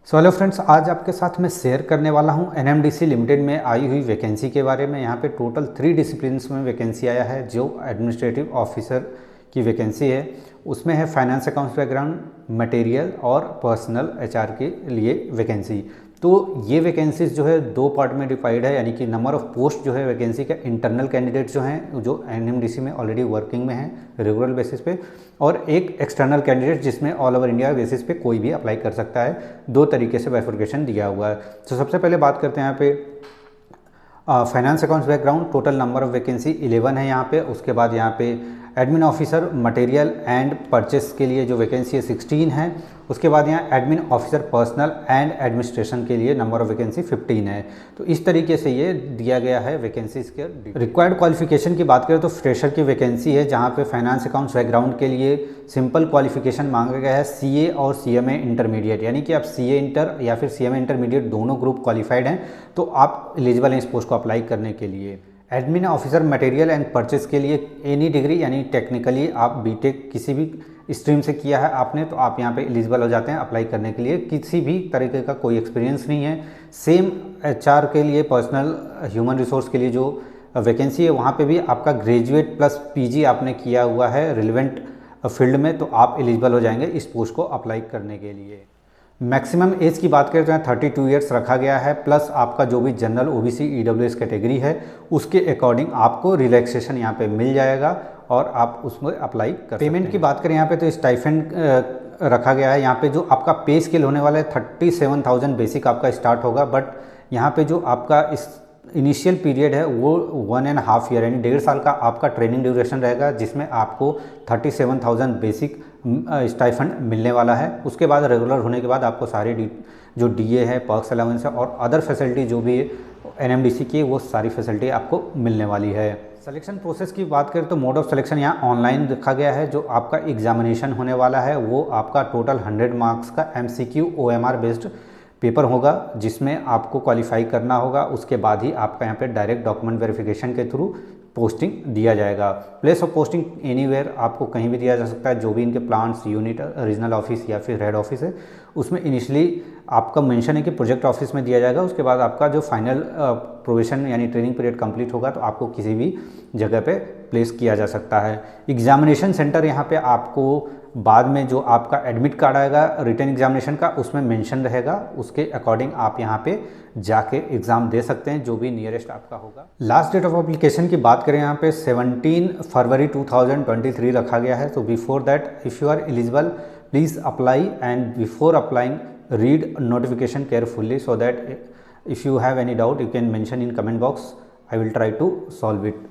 So hello friends, आज आपके साथ मैं शेयर करने वाला हूं एनएमडीसी लिमिटेड में आई हुई वैकेंसी के बारे में। यहां पे टोटल 3 डिसिप्लिन्स में वैकेंसी आया है। जो एडमिनिस्ट्रेटिव ऑफिसर की वैकेंसी है उसमें है फाइनेंस अकाउंट्स बैकग्राउंड, मटेरियल और पर्सनल एचआर के लिए वैकेंसी। तो ये वैकेंसीज जो है दो पार्ट में डिवाइड है, यानी कि नंबर ऑफ पोस्ट जो है वैकेंसी का इंटरनल कैंडिडेट जो हैं जो एनएमडीसी में ऑलरेडी वर्किंग में हैं रेगुलर बेसिस पे, और एक एक्सटर्नल कैंडिडेट जिसमें ऑल ओवर इंडिया बेसिस पे कोई भी अप्लाई कर सकता है। दो तरीके से बाइफर्केशन दिया हुआ है। तो सबसे पहले बात करते हैं यहाँ पे finance accounts background. Total number of vacancy 11 है यहाँ पे। उसके बाद यहाँ पे admin officer material and purchase के लिए जो वैकेंसी है 16 है। उसके बाद यहाँ admin officer personal and administration के लिए नंबर ऑफ वैकेंसी 15 है। तो इस तरीके से ये दिया गया है वैकेंसीज के। रिक्वायर्ड क्वालिफिकेशन की बात करें तो फ्रेशर की वैकेंसी है, जहाँ पे फाइनेंस अकाउंट्स बैकग्राउंड के लिए सिंपल क्वालिफिकेशन मांगा गया है सीए और सीएमए इंटरमीडिएट, यानी कि आप सीए इंटर या फिर सीएमए इंटरमीडिएट दोनों ग्रुप क्वालिफाइड हैं तो आप एलिजिबल हैं इस पोस्ट को अप्लाई करने के लिए। Admin officer material and purchase के लिए एनी डिग्री, यानी टेक्निकली आप बीटेक किसी भी स्ट्रीम से किया है आपने तो आप यहाँ पे एलिजिबल हो जाते हैं अप्लाई करने के लिए। किसी भी तरीके का कोई एक्सपीरियंस नहीं है। सेम एचआर के लिए, पर्सनल ह्यूमन रिसोर्स के लिए जो वैकेंसी है वहाँ पे भी आपका ग्रेजुएट प्लस पीजी आपने किया हुआ है रिलेवेंट फील्ड में तो आप एलिजिबल हो जाएंगे इस पोस्ट को अप्लाई करने के लिए। मैक्सिमम एज की बात करें तो यहाँ 32 ईयर्स रखा गया है, प्लस आपका जो भी जनरल ओबीसी ईडब्ल्यूएस कैटेगरी है उसके अकॉर्डिंग आपको रिलैक्सेशन यहाँ पे मिल जाएगा और आप उसमें अप्लाई कर। पेमेंट की बात करें यहाँ पे तो स्टाइफेंड रखा गया है। यहाँ पे जो आपका पे स्केल होने वाला है 37,000 बेसिक आपका स्टार्ट होगा, बट यहाँ पे जो आपका इस इनिशियल पीरियड है वो 1.5 ईयर यानी 1.5 साल का आपका ट्रेनिंग ड्यूरेशन रहेगा, जिसमें आपको 37,000 बेसिक स्टाइफंड मिलने वाला है। उसके बाद रेगुलर होने के बाद आपको सारे जो डीए है, पर्क्स अलाउंस है और अदर फैसिलिटी जो भी एनएमडीसी की वो सारी फैसिलिटी आपको मिलने वाली है। सिलेक्शन प्रोसेस की बात करें तो मोड ऑफ सिलेक्शन यहाँ ऑनलाइन रखा गया है। जो आपका एग्जामिनेशन होने वाला है वो आपका टोटल 100 मार्क्स का एमसीक्यू ओएमआर बेस्ड पेपर होगा, जिसमें आपको क्वालिफाई करना होगा। उसके बाद ही आपका यहाँ पे डायरेक्ट डॉक्यूमेंट वेरिफिकेशन के थ्रू पोस्टिंग दिया जाएगा। प्लेस ऑफ पोस्टिंग एनीवेयर आपको कहीं भी दिया जा सकता है। जो भी इनके प्लांट्स, यूनिट, रीजनल ऑफिस या फिर हेड ऑफिस है उसमें इनिशियली आपका मेंशन है कि प्रोजेक्ट ऑफिस में दिया जाएगा। उसके बाद आपका जो फाइनल प्रोविशन यानी ट्रेनिंग पीरियड कंप्लीट होगा तो आपको किसी भी जगह पे प्लेस किया जा सकता है। एग्जामिनेशन सेंटर यहाँ पे आपको बाद में जो आपका एडमिट कार्ड आएगा रिटन एग्जामिनेशन का उसमें मेंशन रहेगा, उसके अकॉर्डिंग आप यहाँ पे जाके एग्ज़ाम दे सकते हैं जो भी नियरेस्ट आपका होगा। लास्ट डेट ऑफ एप्लीकेशन की बात करें यहाँ पे 17 फरवरी 2023 रखा गया है। तो before that if you are eligible please apply and before applying read notification carefully so that if you have any doubt you can mention in comment box. I will try to solve it.